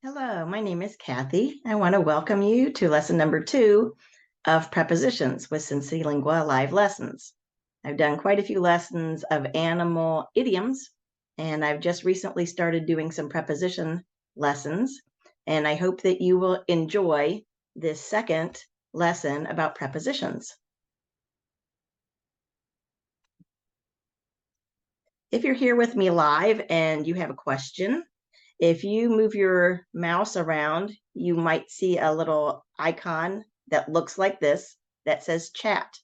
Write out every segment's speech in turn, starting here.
Hello, my name is Kathy. I want to welcome you to lesson number 2 of Prepositions with CINCILINGUA live lessons. I've done quite a few lessons of animal idioms, and I've just recently started doing some preposition lessons, and I hope that you will enjoy this second lesson about prepositions. If you're here with me live and you have a question, if you move your mouse around, you might see a little icon that looks like this that says chat.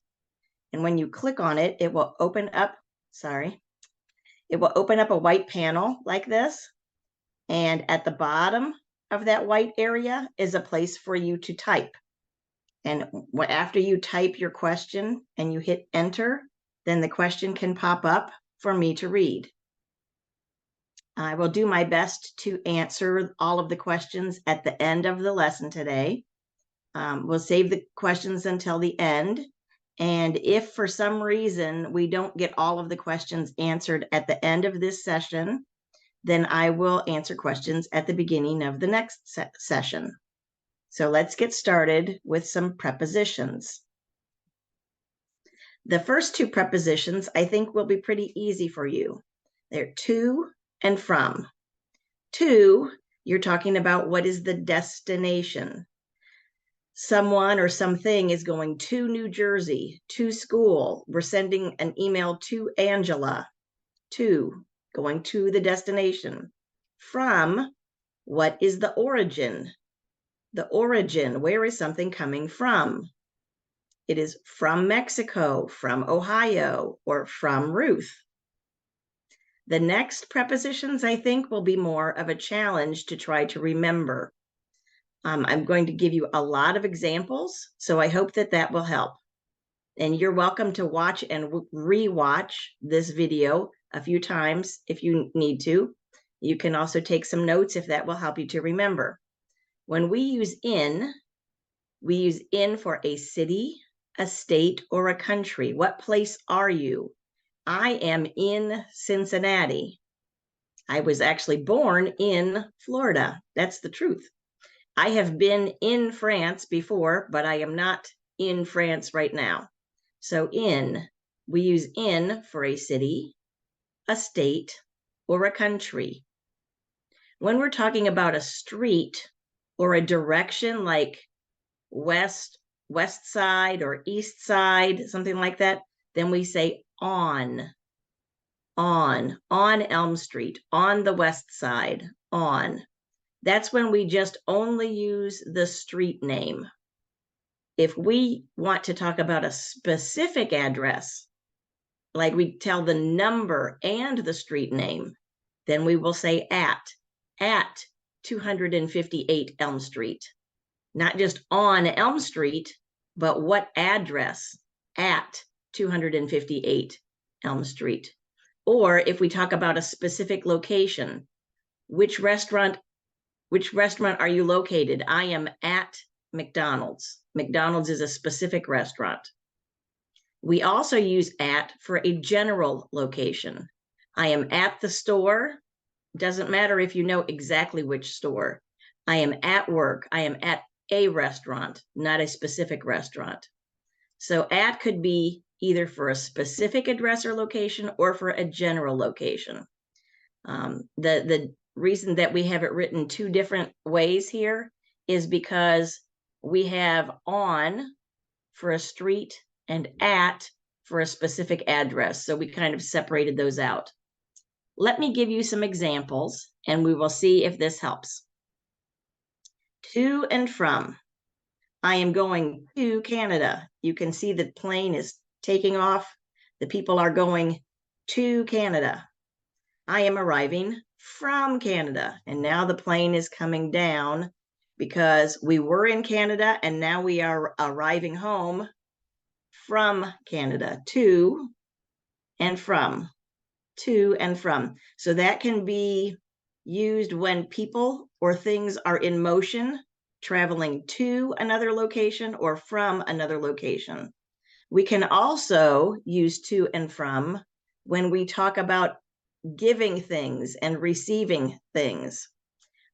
And when you click on it, it will open up, it will open up a white panel like this. And at the bottom of that white area is a place for you to type. And after you type your question and you hit enter, then the question can pop up for me to read. I will do my best to answer all of the questions at the end of the lesson today. We'll save the questions until the end. And if for some reason we don't get all of the questions answered at the end of this session, then I will answer questions at the beginning of the next session. So let's get started with some prepositions. The first two prepositions I think will be pretty easy for you. They're to and from. To, you're talking about what is the destination. Someone or something is going to New Jersey, to school. We're sending an email to Angela. To, going to the destination. From, what is the origin? The origin, where is something coming from? It is from Mexico, from Ohio, or from Ruth. The next prepositions, I think, will be more of a challenge to try to remember. I'm going to give you a lot of examples, so I hope that that will help. And you're welcome to watch and re-watch this video a few times if you need to. You can also take some notes if that will help you to remember. When we use in for a city, a state, or a country. What place are you? I am in Cincinnati. I was actually born in Florida. That's the truth. I have been in France before, but I am not in France right now. So we use in for a city, a state, or a country. When we're talking about a street or a direction like west side or east side, something like that, then we say on Elm Street, on the west side, on. That's when we just only use the street name. If we want to talk about a specific address, like we tell the number and the street name, then we will say at 258 Elm Street. Not just on Elm Street, but what address at 258 Elm Street. Or if we talk about a specific location, which restaurant are you located? I am at McDonald's. McDonald's is a specific restaurant. We also use at for a general location. I am at the store. Doesn't matter if you know exactly which store. I am at work. I am at a restaurant, not a specific restaurant. So at could be either for a specific address or location or for a general location. The reason that we have it written two different ways here is because we have on for a street and at for a specific address. So we kind of separated those out. Let me give you some examples and we will see if this helps. To and from. I am going to Canada. You can see the plane is taking off. The people are going to Canada. I am arriving from Canada. And now the plane is coming down because we were in Canada and now we are arriving home from Canada. To and from. To and from. So that can be used when people or things are in motion, traveling to another location or from another location. We can also use to and from when we talk about giving things and receiving things.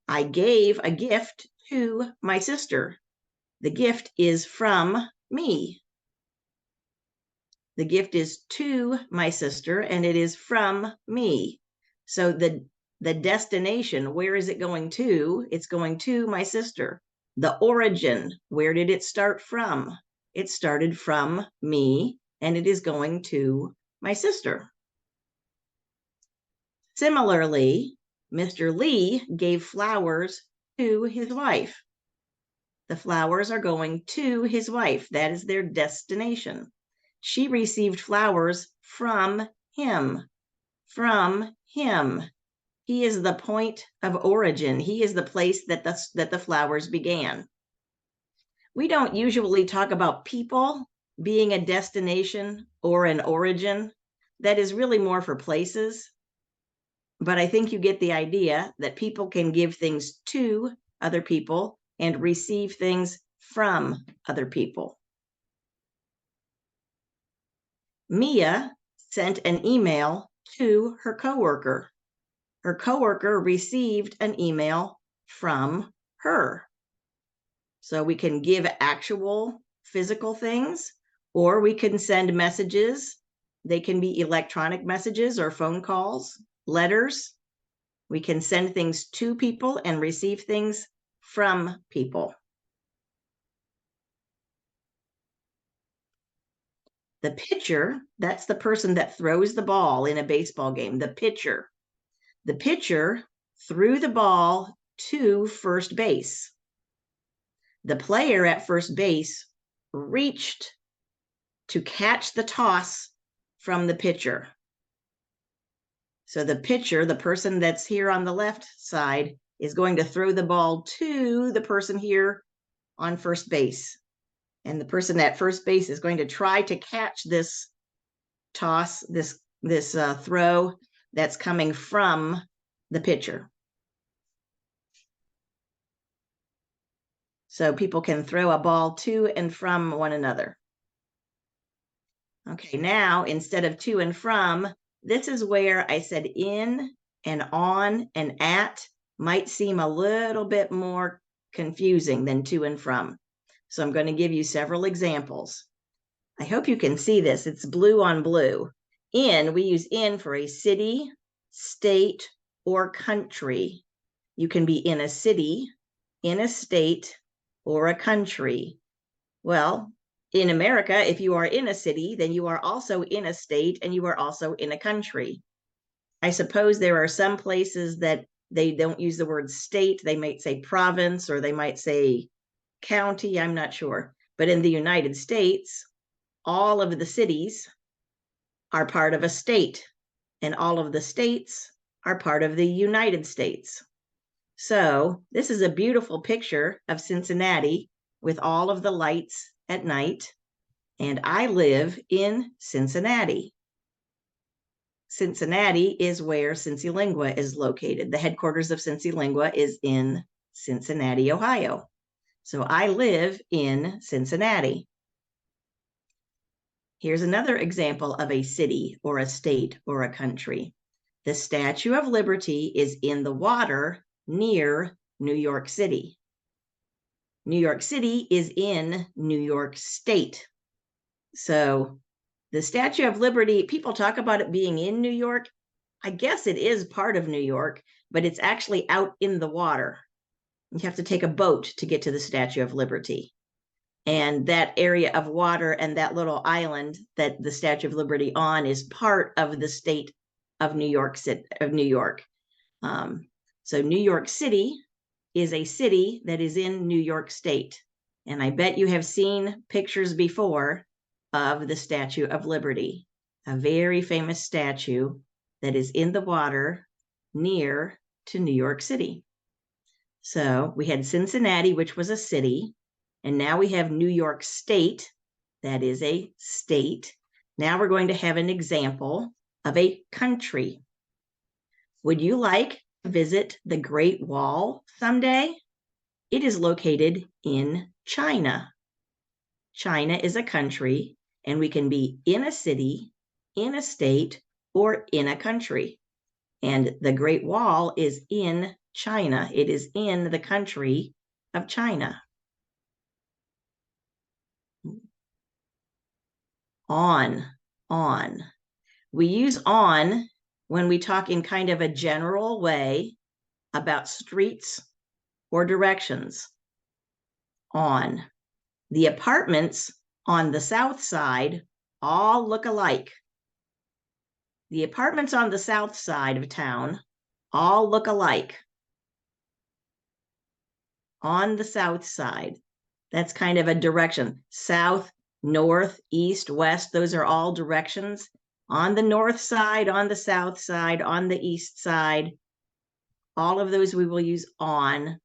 I gave a gift to my sister. The gift is from me. The gift is to my sister, and it is from me. So the destination, where is it going to? It's going to my sister. The origin, where did it start from? It started from me, and it is going to my sister. Similarly, Mr. Lee gave flowers to his wife. The flowers are going to his wife. That is their destination. She received flowers from him. From him. He is the point of origin. He is the place that the flowers began. We don't usually talk about people being a destination or an origin. That is really more for places. But I think you get the idea that people can give things to other people and receive things from other people. Mia sent an email to her coworker. Her coworker received an email from her. So we can give actual physical things, or we can send messages. They can be electronic messages or phone calls, letters. We can send things to people and receive things from people. The pitcher, that's the person that throws the ball in a baseball game, the pitcher. The pitcher threw the ball to first base. The player at first base reached to catch the toss from the pitcher. So the pitcher, the person that's here on the left side, is going to throw the ball to the person here on first base. And the person at first base is going to try to catch this toss, this throw that's coming from the pitcher. So people can throw a ball to and from one another. Okay, now instead of to and from, this is where I said in and on and at might seem a little bit more confusing than to and from. So I'm going to give you several examples. I hope you can see this. It's blue on blue. In, we use in for a city, state, or country. You can be in a city, in a state, or a country. Well, in America, if you are in a city, then you are also in a state and you are also in a country. I suppose there are some places that they don't use the word state. They might say province or they might say county. I'm not sure. But in the United States, all of the cities are part of a state, and all of the states are part of the United States. So this is a beautiful picture of Cincinnati with all of the lights at night, and I live in Cincinnati. Cincinnati is where CINCILINGUA is located. The headquarters of CINCILINGUA is in Cincinnati, Ohio. So I live in Cincinnati. Here's another example of a city or a state or a country. The Statue of Liberty is in the water near New York City. New York City is in New York State. So the Statue of Liberty, people talk about it being in New York. I guess it is part of New York, but it's actually out in the water. You have to take a boat to get to the Statue of Liberty. And that area of water and that little island that the Statue of Liberty on is part of the state of New York. So New York City is a city that is in New York State. And I bet you have seen pictures before of the Statue of Liberty, a very famous statue that is in the water near to New York City. So we had Cincinnati, which was a city, and now we have New York State, that is a state. Now we're going to have an example of a country. Would you like to visit the Great Wall someday? It is located in China. China is a country, and we can be in a city, in a state, or in a country. And the Great Wall is in China. It is in the country of China. On. We use on when we talk in kind of a general way about streets or directions. On. The apartments on the south side all look alike. The apartments on the south side of town all look alike. On the south side. That's kind of a direction. South, north, east, west, those are all directions. On the north side, on the south side, on the east side, all of those we will use on.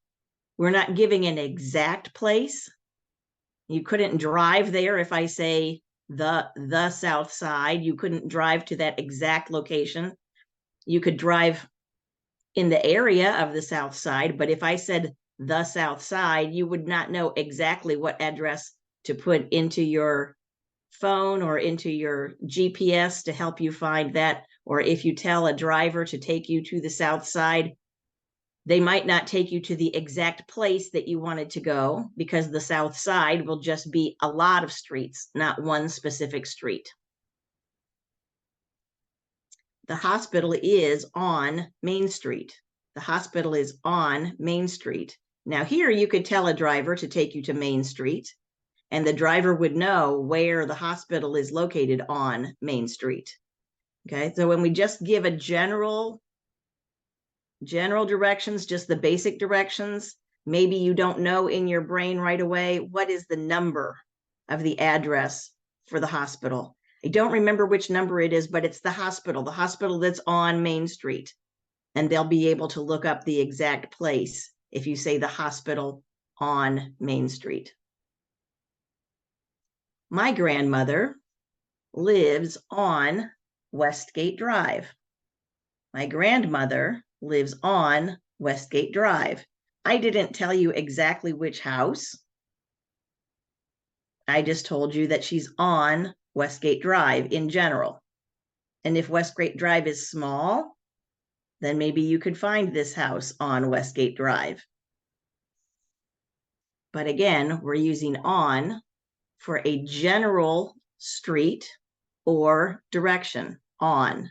We're not giving an exact place. You couldn't drive there if I say the south side. You couldn't drive to that exact location. You could drive in the area of the south side, but if I said the south side, you would not know exactly what address to put into your phone or into your GPS to help you find that. Or if you tell a driver to take you to the south side, they might not take you to the exact place that you wanted to go, because the south side will just be a lot of streets, not one specific street. The hospital is on Main Street. The hospital is on Main Street. Now here you could tell a driver to take you to Main Street, and the driver would know where the hospital is located on Main Street. Okay, so when we just give a general directions, just the basic directions, maybe you don't know in your brain right away, what is the number of the address for the hospital? I don't remember which number it is, but it's the hospital that's on Main Street. And they'll be able to look up the exact place if you say the hospital on Main Street. My grandmother lives on Westgate Drive. My grandmother lives on Westgate Drive. I didn't tell you exactly which house. I just told you that she's on Westgate Drive in general. And if Westgate Drive is small, then maybe you could find this house on Westgate Drive. But again, we're using on for a general street or direction. On.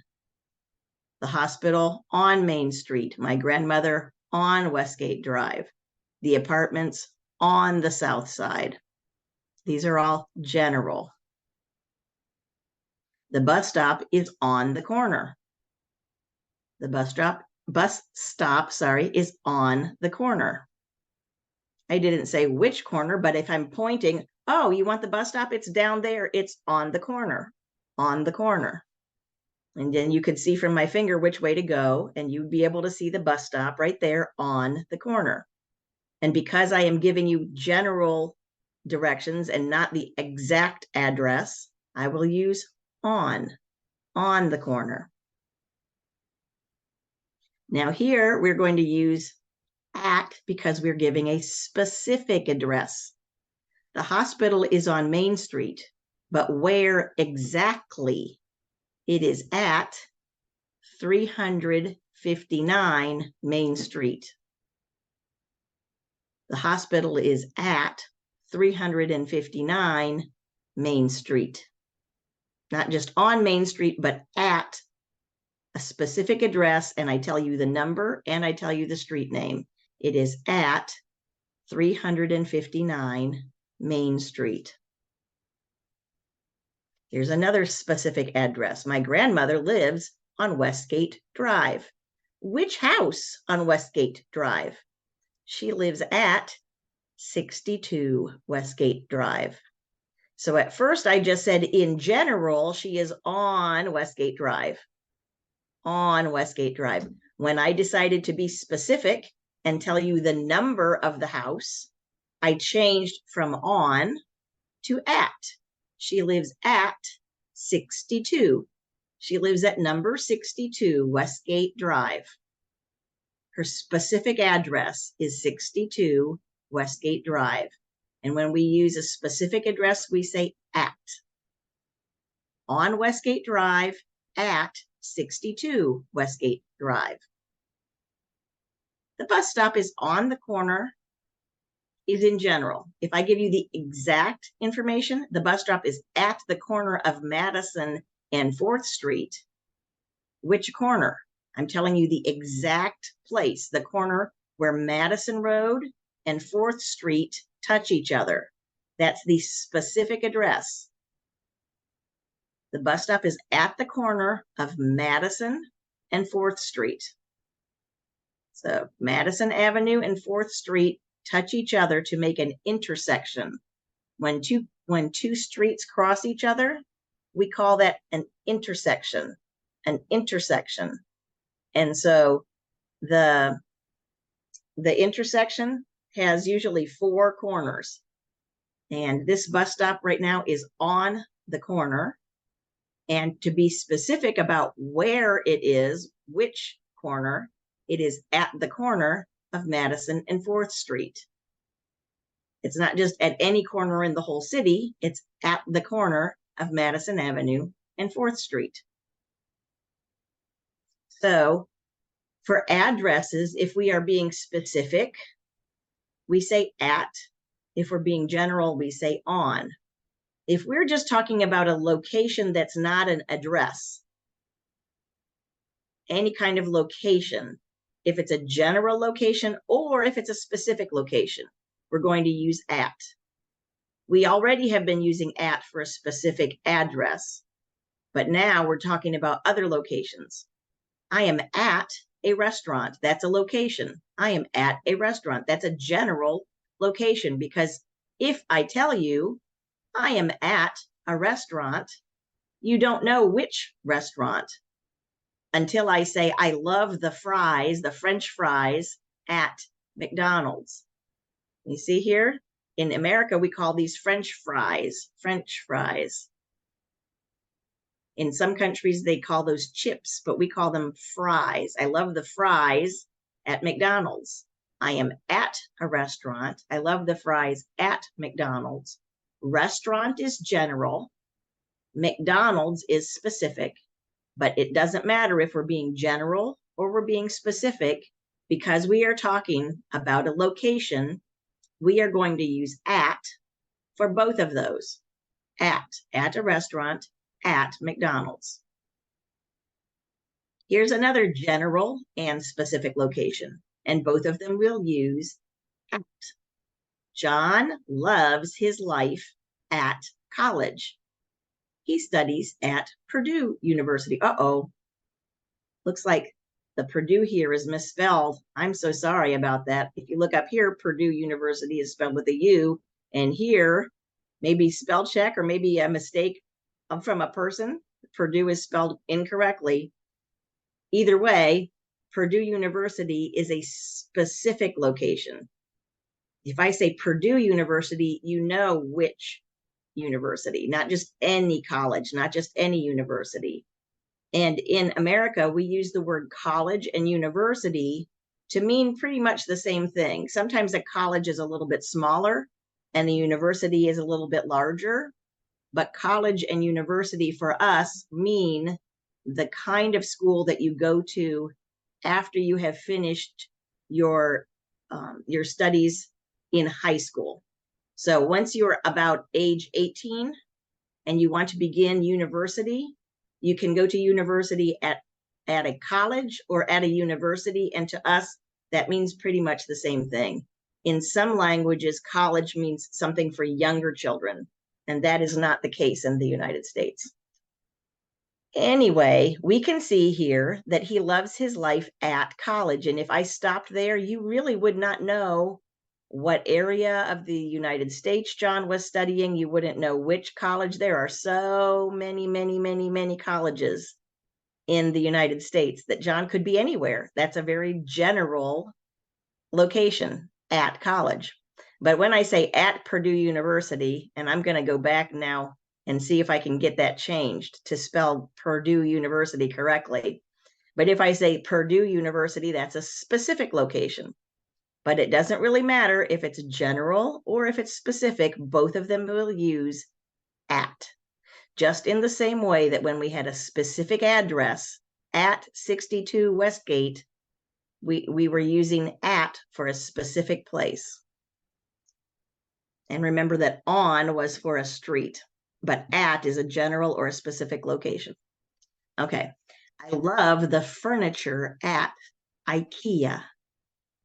The hospital on Main Street. My grandmother on Westgate Drive. The apartments on the south side. These are all general. The bus stop is on the corner. The bus stop, is on the corner. I didn't say which corner, but if I'm pointing, oh, you want the bus stop? It's down there. It's on the corner. On the corner. And then you could see from my finger which way to go, and you'd be able to see the bus stop right there on the corner. And because I am giving you general directions and not the exact address, I will use on the corner. Now here we're going to use at because we're giving a specific address. The hospital is on Main Street, but where exactly? It is at 359 Main Street. The hospital is at 359 Main Street. Not just on Main Street, but at a specific address, and I tell you the number and I tell you the street name. It is at 359 Main Street. Here's another specific address. My grandmother lives on Westgate Drive. Which house on Westgate Drive? She lives at 62 Westgate Drive. So at first I just said in general, she is on Westgate Drive. On Westgate Drive. When I decided to be specific and tell you the number of the house, I changed from on to at. She lives at 62. She lives at number 62 Westgate Drive. Her specific address is 62 Westgate Drive. And when we use a specific address, we say at. On Westgate Drive, at 62 Westgate Drive. The bus stop is on the corner, is in general. If I give you the exact information, the bus stop is at the corner of Madison and 4th Street. Which corner? I'm telling you the exact place, the corner where Madison Road and 4th Street touch each other. That's the specific address. The bus stop is at the corner of Madison and 4th Street. So Madison Avenue and 4th Street touch each other to make an intersection. When two streets cross each other, we call that an intersection. An intersection. And so the intersection has usually 4 corners. And this bus stop right now is on the corner. And to be specific about where it is, which corner, it is at the corner of Madison and 4th Street. It's not just at any corner in the whole city, it's at the corner of Madison Avenue and 4th Street. So for addresses, if we are being specific, we say at. If we're being general, we say on. If we're just talking about a location that's not an address, any kind of location, if it's a general location or if it's a specific location, we're going to use at. We already have been using at for a specific address, but now we're talking about other locations. I am at a restaurant. That's a location. I am at a restaurant. That's a general location, because if I tell you I am at a restaurant, you don't know which restaurant until I say I love the fries, the French fries at McDonald's. You see here, in America, we call these French fries, French fries. In some countries, they call those chips, but we call them fries. I love the fries at McDonald's. I am at a restaurant. I love the fries at McDonald's. Restaurant is general. McDonald's is specific, but it doesn't matter if we're being general or we're being specific, because we are talking about a location. We are going to use at for both of those. At a restaurant, at McDonald's. Here's another general and specific location, and both of them will use at. John loves his life at college. He studies at Purdue University. Uh-oh. Looks like the Purdue here is misspelled. I'm so sorry about that. If you look up here, Purdue University is spelled with a U, and here, maybe spell check or maybe a mistake from a person. Purdue is spelled incorrectly. Either way, Purdue University is a specific location. If I say Purdue University, you know which university, not just any college, not just any university. And in America, we use the word college and university to mean pretty much the same thing. Sometimes a college is a little bit smaller and the university is a little bit larger, but college and university for us mean the kind of school that you go to after you have finished your studies in high school. So once you're about age 18 and you want to begin university, you can go to university at a college or at a university. And to us, that means pretty much the same thing. In some languages, college means something for younger children, and that is not the case in the United States. Anyway, we can see here that he loves his life at college. And if I stopped there, you really would not know what area of the United States John was studying. You wouldn't know which college. There are so many, many, many, many colleges in the United States that John could be anywhere. That's a very general location, at college. But when I say at Purdue University, and I'm going to go back now and see if I can get that changed to spell Purdue University correctly. But if I say Purdue University, that's a specific location. But it doesn't really matter if it's general or if it's specific. Both of them will use at. Just in the same way that when we had a specific address at 62 Westgate, we were using at for a specific place. And remember that on was for a street, but at is a general or a specific location. Okay. I love the furniture at IKEA.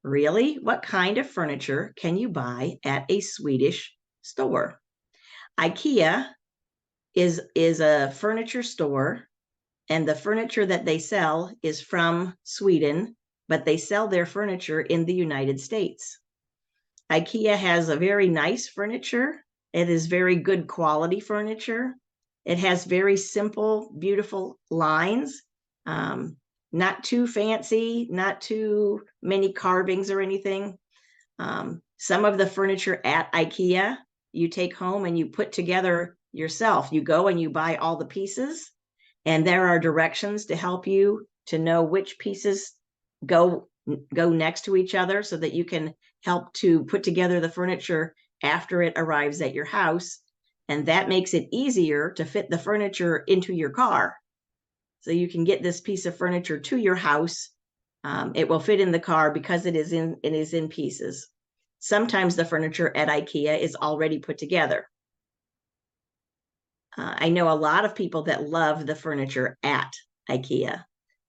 Really? What kind of furniture can you buy at a Swedish store? IKEA is a furniture store, and the furniture that they sell is from Sweden, but they sell their furniture in the United States. IKEA has a very nice furniture. It is very good quality furniture. It has very simple, beautiful lines. Not too fancy, not too many carvings or anything. Some of the furniture at IKEA, you take home and you put together yourself. You go and you buy all the pieces, and there are directions to help you to know which pieces go next to each other so that you can help to put together the furniture after it arrives at your house. And that makes it easier to fit the furniture into your car. So you can get this piece of furniture to your house. It will fit in the car because it is in pieces. Sometimes the furniture at IKEA is already put together. I know a lot of people that love the furniture at IKEA,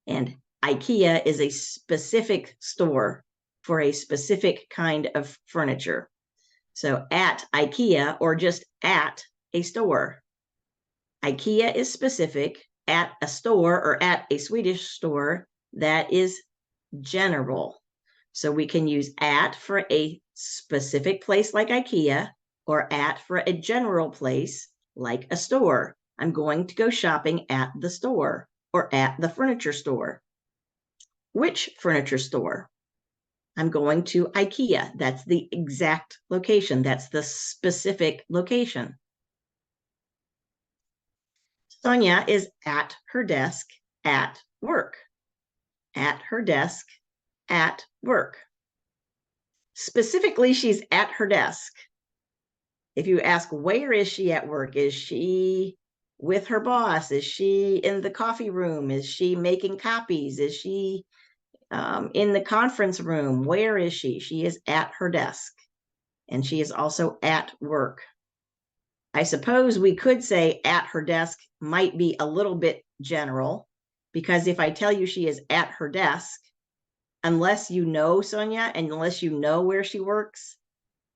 and IKEA is a specific store for a specific kind of furniture. So at IKEA, or just at a store. IKEA is specific. At a store or at a Swedish store, that is general. So we can use at for a specific place like IKEA, or at for a general place like a store. I'm going to go shopping at the store or at the furniture store. Which furniture store? I'm going to IKEA. That's the exact location. That's the specific location. Sonia is at her desk at work. At her desk at work. Specifically, she's at her desk. If you ask, where is she at work? Is she with her boss? Is she in the coffee room? Is she making copies? Is she in the conference room? Where is she? She is at her desk, and she is also at work. I suppose we could say at her desk might be a little bit general, because if I tell you she is at her desk, unless you know Sonia and unless you know where she works,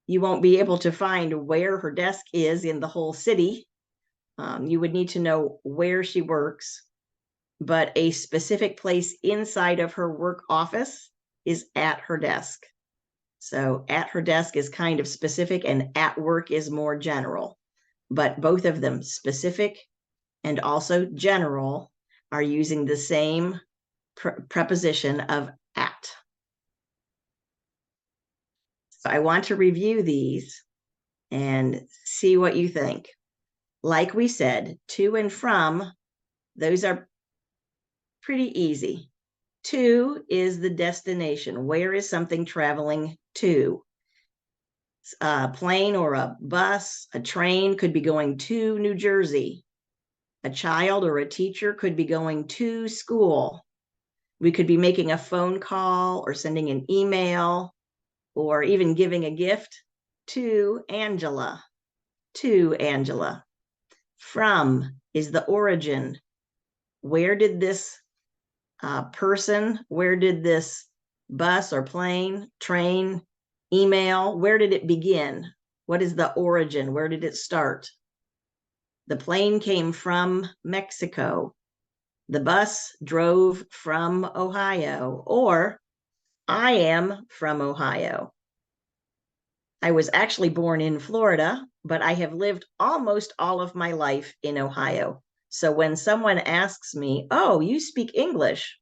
you won't be able to find where her desk is in the whole city. You would need to know where she works, but a specific place inside of her work office is at her desk. So at her desk is kind of specific, and at work is more general. But both of them, specific and also general, are using the same preposition of at. So I want to review these and see what you think. Like we said, to and from, those are pretty easy. To is the destination. Where is something traveling to? A plane or a bus, a train could be going to New Jersey. A child or a teacher could be going to school. We could be making a phone call or sending an email or even giving a gift to Angela. To Angela. From is the origin. Where did this person, where did this bus or plane, train, email, where did it begin? What is the origin? Where did it start? The plane came from Mexico. The bus drove from Ohio. Or I am from Ohio. I was actually born in Florida, but I have lived almost all of my life in Ohio. So when someone asks me, oh, you speak English,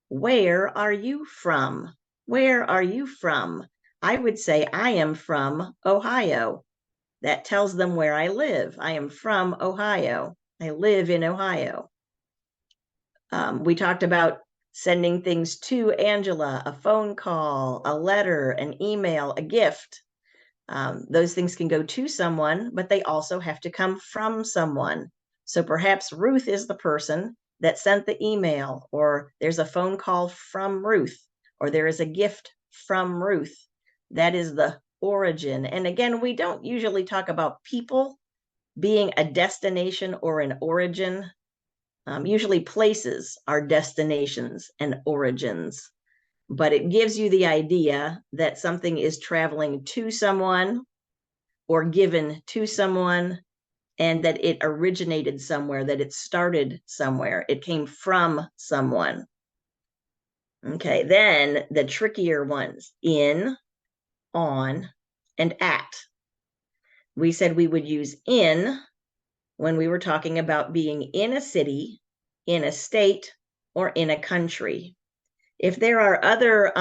where are you from? Where are you from? I would say I am from Ohio. That tells them where I live. I am from Ohio. I live in Ohio. We talked about sending things to Angela, a phone call, a letter, an email, a gift. Those things can go to someone, but they also have to come from someone. So perhaps Ruth is the person that sent the email, or there's a phone call from Ruth, or there is a gift from Ruth. That is the origin. And again, we don't usually talk about people being a destination or an origin. Usually places are destinations and origins, but it gives you the idea that something is traveling to someone or given to someone, and that it originated somewhere, that it started somewhere, it came from someone. Okay, then the trickier ones, in, on, and at. We said we would use in when we were talking about being in a city, in a state, or in a country. If there are other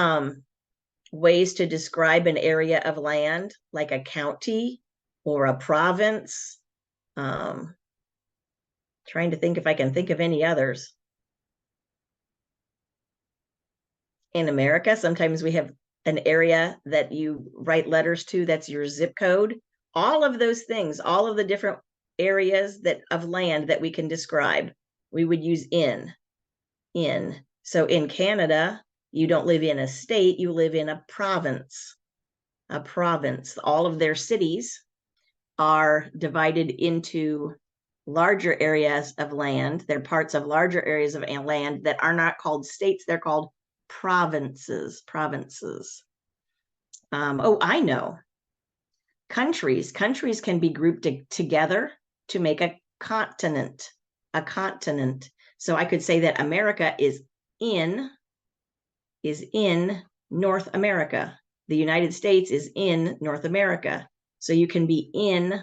ways to describe an area of land, like a county or a province, trying to think if I can think of any others. In America, sometimes we have an area that you write letters to, that's your zip code. All of those things, all of the different areas of land that we can describe, we would use in. So in Canada, you don't live in a state, you live in a province. A province. All of their cities are divided into larger areas of land. They're parts of larger areas of land that are not called states, they're called provinces. I know. Countries can be grouped together to make a continent. So I could say that America is in North America. The United States is in North America. So you can be in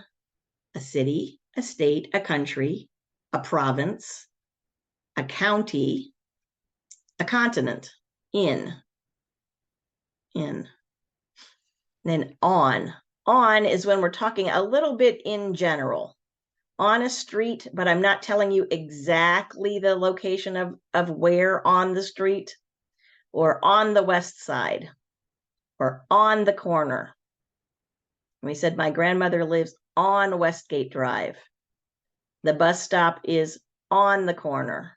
a city, a state, a country, a province, a county, a continent. In. Then on is when we're talking a little bit in general. On a street, but I'm not telling you exactly the location of where on the street, or on the west side, or on the corner. We said my grandmother lives on Westgate Drive. The bus stop is on the corner,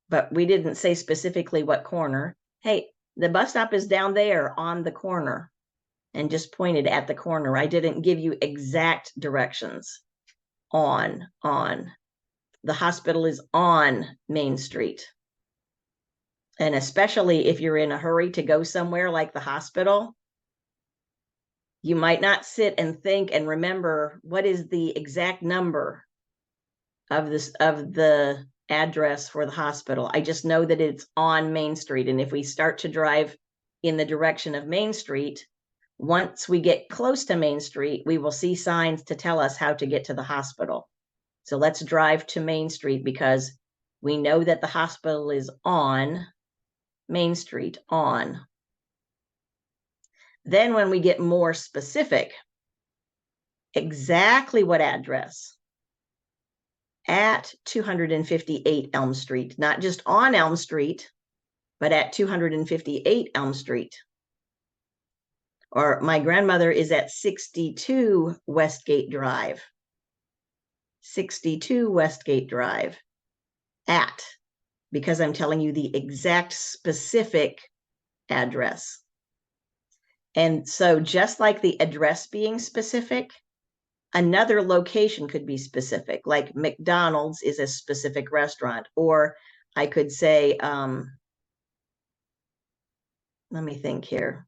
but we didn't say specifically what corner. Hey, the bus stop is down there on the corner, and just pointed at the corner. I didn't give you exact directions. On. The hospital is on Main Street. And especially if you're in a hurry to go somewhere like the hospital, you might not sit and think and remember what is the exact number of the address for the hospital. I just know that it's on Main Street. And if we start to drive in the direction of Main Street, once we get close to Main Street, we will see signs to tell us how to get to the hospital. So let's drive to Main Street because we know that the hospital is on Main Street, on. Then when we get more specific, exactly what address? At 258 Elm Street, not just on Elm Street, but at 258 Elm Street. Or my grandmother is at 62 Westgate Drive. 62 Westgate Drive. At, because I'm telling you the exact specific address. And so just like the address being specific, another location could be specific, like McDonald's is a specific restaurant. Or I could say, let me think here.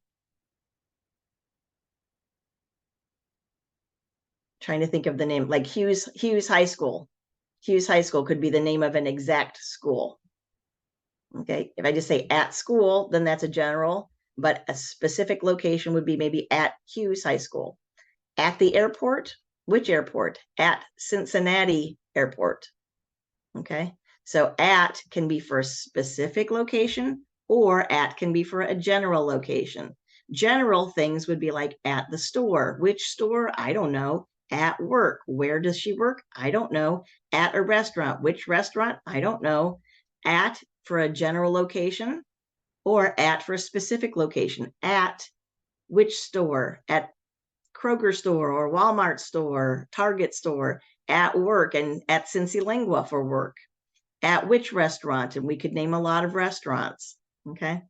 Trying to think of the name, like Hughes High School. Hughes High School could be the name of an exact school. Okay, if I just say at school, then that's a general, but a specific location would be maybe at Hughes High School. At the airport, which airport? At Cincinnati Airport. Okay, so at can be for a specific location, or at can be for a general location. General things would be like at the store. Which store? I don't know. At work. Where does she work? I don't know. At a restaurant. Which restaurant? I don't know. At for a general location, or at for a specific location. At which store? At Kroger store or Walmart store, Target store. At work, and at CINCILINGUA for work. At which restaurant? And we could name a lot of restaurants. Okay.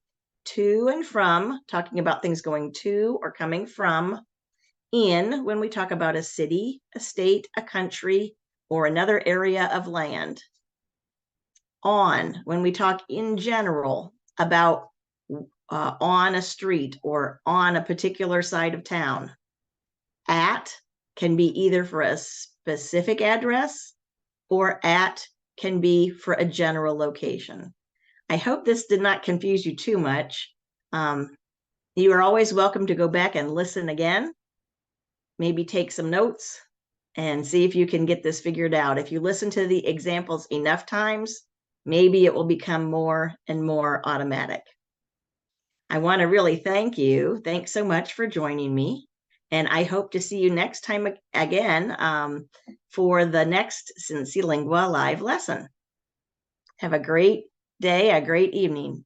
to and from, talking about things going to or coming from. In, when we talk about a city, a state, a country, or another area of land. On, when we talk in general about on a street or on a particular side of town. At can be either for a specific address, or at can be for a general location. I hope this did not confuse you too much. You are always welcome to go back and listen again, maybe take some notes and see if you can get this figured out. If you listen to the examples enough times, maybe it will become more and more automatic. I want to really thank you. Thanks so much for joining me. And I hope to see you next time again for the next CINCILINGUA live lesson. Have a great day, a great evening.